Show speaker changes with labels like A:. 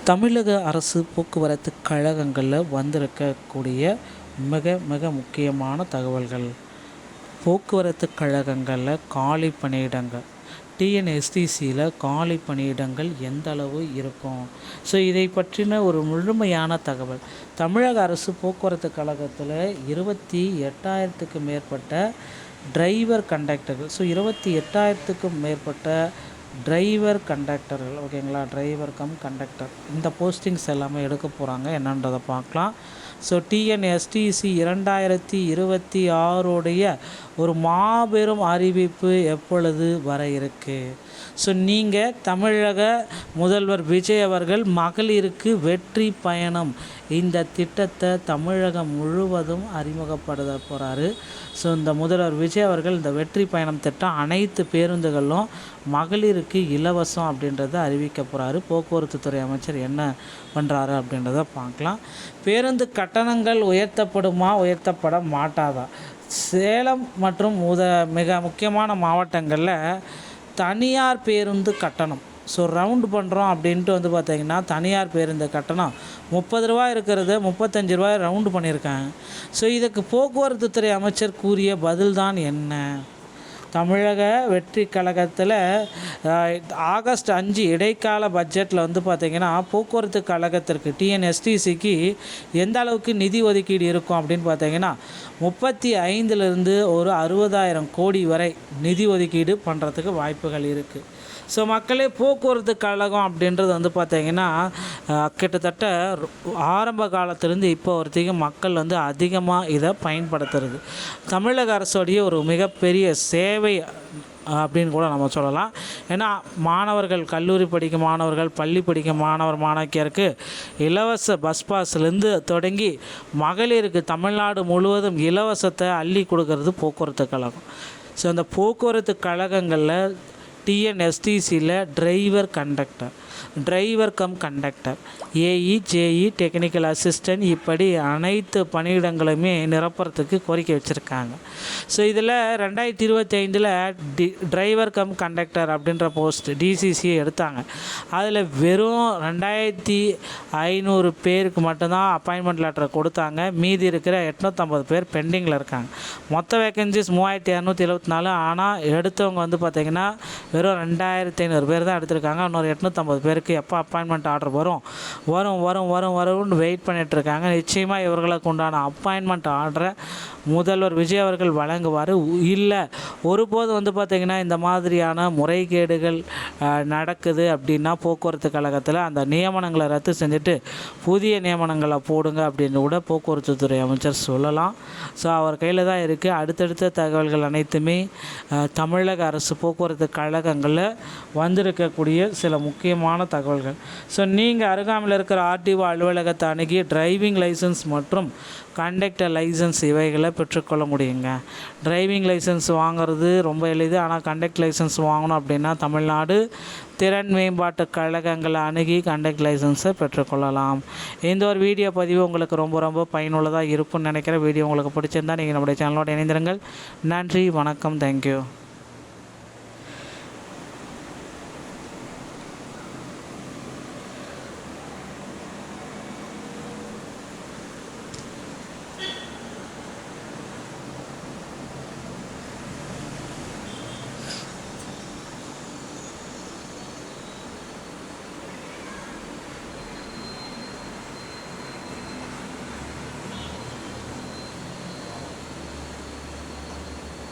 A: தமிழக அரசு போக்குவரத்து கழகங்களில் வந்திருக்கக்கூடிய மிக மிக முக்கியமான தகவல்கள். போக்குவரத்து கழகங்களில் காலி பணியிடங்கள், டிஎன்எஸ்டிசியில் காலி பணியிடங்கள் எந்த அளவு இருக்கும்? ஸோ இதை பற்றின ஒரு முழுமையான தகவல். தமிழக அரசு போக்குவரத்து கழகத்தில் 28,000க்கு மேற்பட்ட டிரைவர் கண்டக்டர்கள், 28,000க்கும் மேற்பட்ட டிரைவர் கண்டக்டர்கள், ஓகேங்களா, டிரைவர் கம் கண்டக்டர், இந்த போஸ்டிங்ஸ் எல்லாமே எடுக்க போகிறாங்க. என்னன்றதை பார்க்கலாம். ஸோ டிஎன்எஸ்டிசி 2026 ஒரு மாபெரும் அறிவிப்பு எப்பொழுது வர இருக்குது? ஸோ நீங்கள் தமிழக முதல்வர் விஜய் அவர்கள் மகளிருக்கு வெற்றி பயணம் இந்த திட்டத்தை தமிழகம் முழுவதும் அறிமுகப்படுத்த போகிறாரு. ஸோ இந்த முதல்வர் விஜய் அவர்கள் இந்த வெற்றி பயணம் திட்டம் அனைத்து பேருந்துகளும் மகளிருக்கு இலவசம் அப்படின்றத அறிவிக்க போகிறாரு. போக்குவரத்து துறை அமைச்சர் என்ன பண்ணுறாரு அப்படின்றத பார்க்கலாம். பேருந்து கட்டணங்கள் உயர்த்தப்படுமா, உயர்த்தப்பட மாட்டாதா? சேலம் மற்றும் மிக முக்கியமான மாவட்டங்களில் தனியார் பேருந்து கட்டணம் ரவுண்டு பண்ணுறோம் அப்படின்ட்டு பார்த்திங்கன்னா தனியார் பேருந்து கட்டணம் 30 ரூபா இருக்கிறத 35 ரூபாய் ரவுண்டு பண்ணியிருக்காங்க. ஸோ இதுக்கு போக்குவரத்து துறை அமைச்சர் கூறிய பதில் தான் என்ன? தமிழக வெற்றி கழகத்தில் ஆகஸ்ட் 5 இடைக்கால பட்ஜெட்டில் பார்த்திங்கன்னா போக்குவரத்து கழகத்திற்கு டிஎன்எஸ்டிசிக்கு எந்த அளவுக்கு நிதி ஒதுக்கீடு இருக்கும் அப்படின்னு பார்த்திங்கன்னா 35லேருந்து ஒரு 60,000 கோடி வரை நிதி ஒதுக்கீடு பண்ணுறதுக்கு வாய்ப்புகள் இருக்குது. ஸோ மக்களே, போக்குவரத்து கழகம் அப்படின்றது பார்த்திங்கன்னா கிட்டத்தட்ட ஆரம்ப காலத்திலேருந்து இப்போ வரைக்கும் மக்கள் அதிகமாக இதை பயன்படுத்துறது தமிழக அரசுடைய ஒரு மிகப்பெரிய சேவை அப்படின்னு கூட நம்ம சொல்லலாம். ஏன்னா மாணவர்கள், கல்லூரி படிக்கும் மாணவர்கள், பள்ளி படிக்கும் மாணவியருக்கு இலவச பஸ் பாஸ்லேருந்து தொடங்கி மகளிருக்கு தமிழ்நாடு முழுவதும் இலவசத்தை அள்ளி கொடுக்கறது போக்குவரத்து கழகம். ஸோ அந்த போக்குவரத்து கழகங்களில் டிஎன்எஸ்டிசியில் driver cum conductor, AE, JE, technical assistant, இப்படி அனைத்து பணியிடங்களுமே நிரப்புறதுக்கு கோரிக்கை வச்சுருக்காங்க. ஸோ இதில் 2025 டிரைவர் கம் கண்டக்டர் அப்படின்ற போஸ்ட் டிசிசியை எடுத்தாங்க. அதில் வெறும் 2,500 பேருக்கு மட்டும்தான் அப்பாயின்மெண்ட் லெட்டரை கொடுத்தாங்க. மீதி இருக்கிற 850 பேர் பெண்டிங்கில் இருக்காங்க. மொத்த வேக்கன்சிஸ் 3,274. ஆனால் எடுத்தவங்க பார்த்திங்கன்னா வெறும் 2,500 பேர் தான் எடுத்திருக்காங்க. இன்னொரு 850 பேருக்கு எப்போ அப்பாயின்மெண்ட் ஆர்டர் வரும்னு வெயிட் பண்ணிகிட்ருக்காங்க. நிச்சயமாக இவர்களுக்கு உண்டான அப்பாயின்மெண்ட் ஆர்டரை முதல்வர் விஜய் அவர்கள் வழங்குவார். இல்லை ஒருபோது பார்த்திங்கன்னா இந்த மாதிரியான முறைகேடுகள் நடக்குது அப்படின்னா போக்குவரத்து கழகத்தில் அந்த நியமனங்களை ரத்து செஞ்சுட்டு புதிய நியமனங்களை போடுங்க அப்படின்னு கூட போக்குவரத்து துறை அமைச்சர் சொல்லலாம். ஸோ அவர் கையில் தான் இருக்குது. அடுத்தடுத்த தகவல்கள் அனைத்துமே தமிழக அரசு போக்குவரத்து கழகங்களில் வந்திருக்கக்கூடிய சில முக்கியமான தகவல்கள். ஸோ நீங்கள் அருகாமையில் இருக்கிற ஆர்டிஓ அலுவலகத்தை அணுகி டிரைவிங் லைசன்ஸ் மற்றும் கண்டக்டர் லைசன்ஸ் இவைகளை பெற்றுக்கொள்ள முடியுங்க. டிரைவிங் லைசன்ஸ் வாங்குறது ரொம்ப எளிது. ஆனால் கண்டக்டர் லைசன்ஸ் வாங்கணும் அப்படின்னா தமிழ்நாடு திறன் மேம்பாட்டு கழகங்களை அணுகி கண்டக்டர் லைசன்ஸை பெற்றுக்கொள்ளலாம். இந்த ஒரு வீடியோ பதிவு உங்களுக்கு ரொம்ப பயனுள்ளதாக இருக்கும்னு நினைக்கிறேன். வீடியோ உங்களுக்கு பிடிச்சிருந்தால் நீங்கள் நம்முடைய சேனலோடு இணைந்திருங்கள். நன்றி, வணக்கம், தேங்க்யூ.